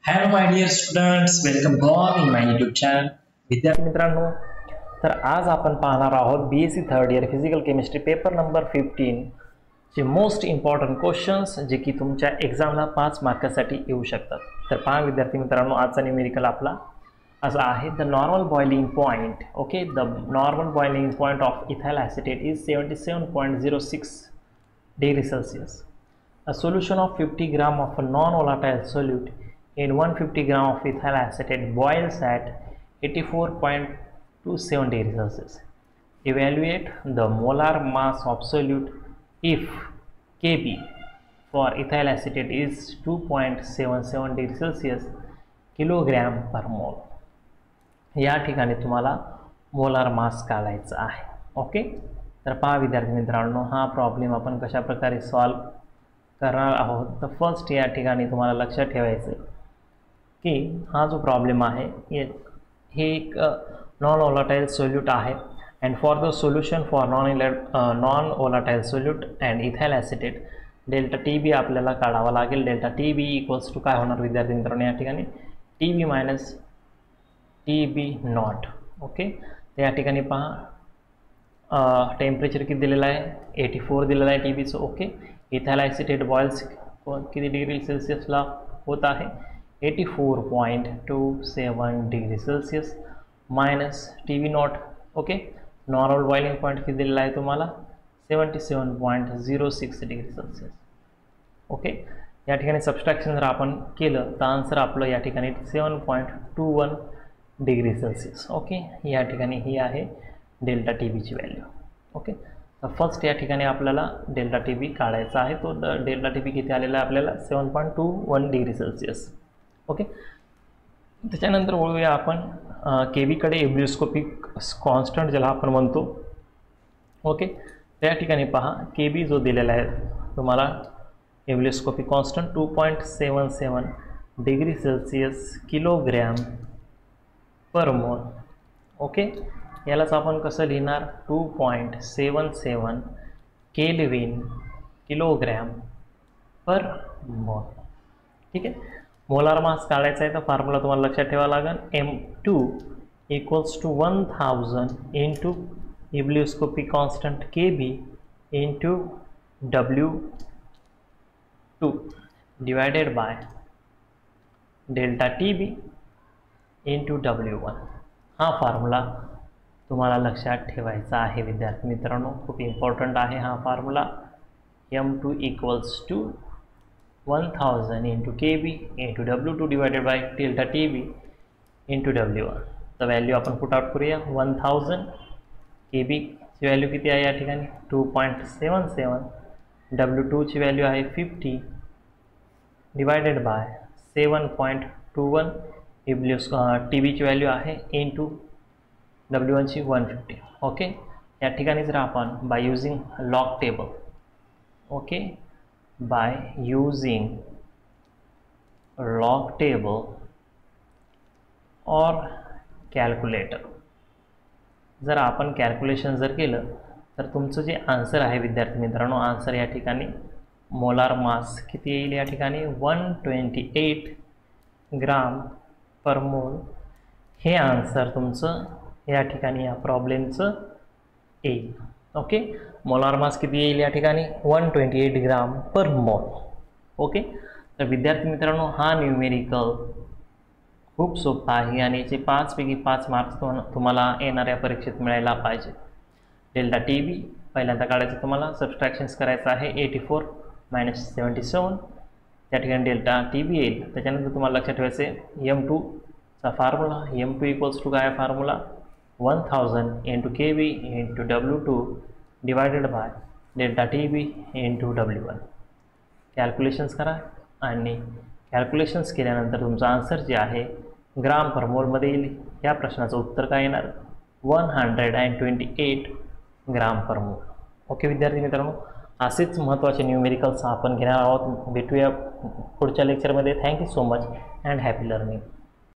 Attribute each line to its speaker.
Speaker 1: Hello my dear students, welcome back in my YouTube channel. विद्यार्थी मित्रांनो, तर आज आपण पाहणार आहोत BSc third year physical chemistry paper number 15 चे मोस्ट इम्पॉर्टंट क्वेश्चन्स जे की तुमच्या एक्झामला 5 मार्कासाठी येऊ शकतात. तर पहा विद्यार्थी मित्रांनो, आजचा न्यूमेरिकल आपला असा आहे. The normal boiling point, okay, the normal boiling point of ethyl acetate is 77.06 degree Celsius. A solution of 50 gram of a non-volatile solute in 150 gram of ethyl acetate boils at 84.27 degrees Celsius. Evaluate the molar mass of solute if Kb for ethyl acetate is 2.77 degrees Celsius kilogram पर मोल. या ठिकाणी तुम्हाला molar mass काढायचा आहे. Okay, तर पहा विद्यार्थी मित्रांनो, हा प्रॉब्लेम आपण कशा प्रकारे सॉल्व करणार आहोत. तर फर्स्ट या ठिकाणी तुम्हाला लक्षात ठेवायचं आहे की हा जो प्रॉब्लेम आहे हे एक नॉन वोलाटाईल सोल्यूट आहे. And for the solution for non volatile solute and ethyl acetate delta TB आपल्याला काढावा लागेल. डेल्टा TB इक्वल्स टू काय होणार विद्यार्थी मित्रांनो, या ठिकाणी TB minus TB not. Okay, तर या ठिकाणी पहा टेम्परेचर किती दिलेलं आहे, 84 दिलेलं आहे TBचं. ओके, इथाइल ॲसिटेट बॉइल्स किती डिग्री सेल्सियसला होत आहे, 84.27 degree Celsius minus TB not. Okay, normal boiling point किती दिलेला आहे तुम्हाला, 77.06 डिग्री सेल्सियस. ओके, या ठिकाणी सबस्ट्रॅक्शन जर आपण केलं तर आन्सर आपलं या ठिकाणी 7.21 डिग्री सेल्सियस. ओके, या ठिकाणी ही आहे डेल्टा TBची व्हॅल्यू. ओके, तर फर्स्ट या ठिकाणी आपल्याला डेल्टा TB काढायचा आहे. तो डेल्टा TB किती आलेला आहे आपल्याला, 7.21 डिग्री सेल्सियस. ओके, त्याच्यानंतर वळूया आपण केबीकडे, एब्रिओस्कोपिक कॉन्स्टंट ज्याला आपण म्हणतो. ओके, त्या ठिकाणी पहा KB जो दिलेला आहे तुम्हाला एब्रिओस्कोपिक कॉन्स्टंट 2.77 डिग्री सेल्सियस किलोग्रॅम पर मोल. ओके, यालाच आपण कसं लिहिणार, 2.77 केल्विन किलोग्रॅम पर मोल. ठीक आहे, मोलार मास काढायचा आहे तर फॉर्म्युला तुम्हाला लक्षात ठेवावा लागेल. M2 equals to 1000 into ebullioscopic constant KB into W2 divided by delta TB into W1. हा फॉर्म्युला तुम्हाला लक्षात ठेवायचा आहे विद्यार्थी मित्रांनो, खूप इम्पॉर्टंट आहे हा formula. M2 equals to 1000 into KB into W2 divided by delta TB into W1. तर व्हॅल्यू आपण पुट आउट करूया. 1000 KBची व्हॅल्यू किती आहे या ठिकाणी, 2.77. W2ची व्हॅल्यू आहे 50 डिवायडेड बाय 7.21. TBची व्हॅल्यू आहे इंटू W1ची 150. ओके, या ठिकाणी जर आपण by using log table, okay, by using log table और कॅल्क्युलेटर जर आपण कॅल्क्युलेशन जर केलं तर तुमचं जे आन्सर आहे विद्यार्थी मित्रांनो, आन्सर या ठिकाणी मोलार मास किती येईल या ठिकाणी, 128 ग्राम पर मोल. हे आन्सर तुमचं या ठिकाणी या प्रॉब्लेमचं येईल. ओके, मोलार मास किती येईल या ठिकाणी, 128 ग्राम पर मोल. ओके, तर विद्यार्थी मित्रांनो, हा न्यूमेरिकल खूप सोपा आहे आणि याचे 5 पैकी 5 मार्क्स तुम्हाला येणाऱ्या परीक्षेत मिळायला पाहिजे. डेल्टा TB पहिल्यांदा काढायचं, तुम्हाला सबस्ट्रॅक्शन्स करायचं आहे. 84 मायनस 77, त्या ठिकाणी डेल्टा TB येईल. त्याच्यानंतर तुम्हाला लक्षात ठेवायचं आहे M2 चा फॉर्म्युला. M2 इक्वल्स टू काय formula, 1000 into KB into W2 divided by delta TB into W1. Calculations करा आणि कॅल्क्युलेशन्स केल्यानंतर तुमचं आन्सर जे आहे ग्राम पर मोलमध्ये येईल. या प्रश्नाचं उत्तर काय येणार, 128 ग्राम पर मोल. ओके विद्यार्थी मित्रांनो, असेच महत्त्वाचे न्यूमेरिकल्स आपण घेणार आहोत. भेटूया पुढच्या लेक्चरमध्ये. Thank you so much and happy learning.